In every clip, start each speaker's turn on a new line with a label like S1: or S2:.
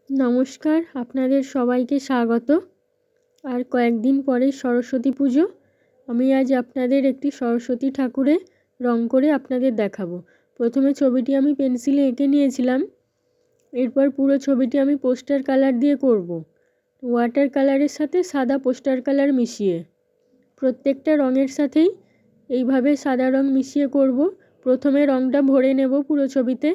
S1: নমস্কার, আপনাদের সবাইকে স্বাগত। আর কয়েকদিন পরে সরস্বতী পুজো। আমি আজ আপনাদের একটি সরস্বতী ঠাকুরের রং করে আপনাদের দেখাবো। প্রথমে ছবিটি আমি পেন্সিলে এঁকে নিয়েছিলাম। এরপর পুরো ছবিটি আমি পোস্টার কালার দিয়ে করব। ওয়াটার কালারের সাথে সাদা পোস্টার কালার মিশিয়ে প্রত্যেকটা রঙের সাথেই এইভাবে সাদা রং মিশিয়ে করব। প্রথমে রংটা ভরে নেব পুরো ছবিতে।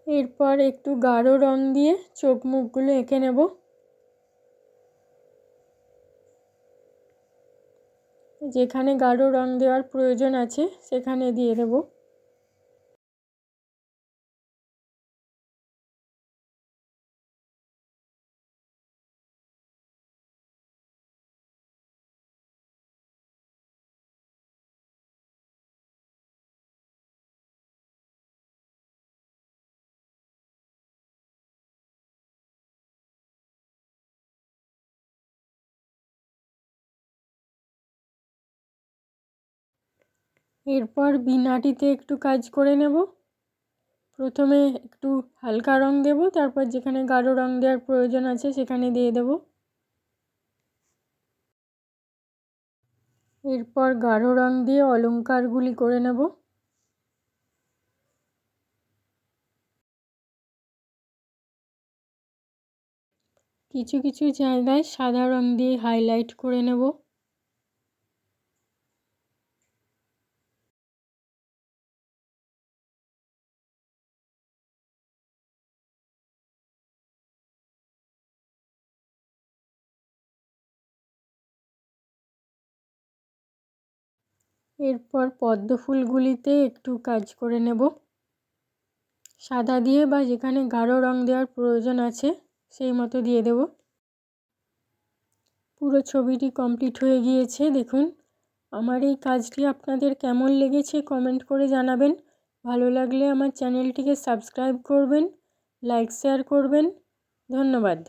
S1: এরপর একটু গাঢ় রং দিয়ে চোখ মুখগুলো এঁকে নেব। যেখানে গাঢ় রং দেওয়ার প্রয়োজন আছে সেখানে দিয়ে দেব। এরপর বিনাটিতে একটু কাজ করে নেব। প্রথমে একটু হালকা রং দেব, তারপর যেখানে গাঢ় রং দেওয়ার প্রয়োজন আছে সেখানে দিয়ে দেব। এরপর গাঢ় রং দিয়ে অলংকারগুলি করে নেব। কিছু কিছু জায়গায় সাদা রং দিয়ে হাইলাইট করে নেব। এরপর পদ্ম ফুলগুলিতে একটু কাজ করে নেব সাদা দিয়ে, বা যেখানে গাঢ় রং দেওয়ার প্রয়োজন আছে সেই মতো দিয়ে দেব। পুরো ছবিটি কমপ্লিট হয়ে গিয়েছে। দেখুন, আমার এই কাজটি আপনাদের কেমন লেগেছে কমেন্ট করে জানাবেন। ভালো লাগলে আমার চ্যানেলটিকে সাবস্ক্রাইব করবেন, লাইক শেয়ার করবেন। ধন্যবাদ।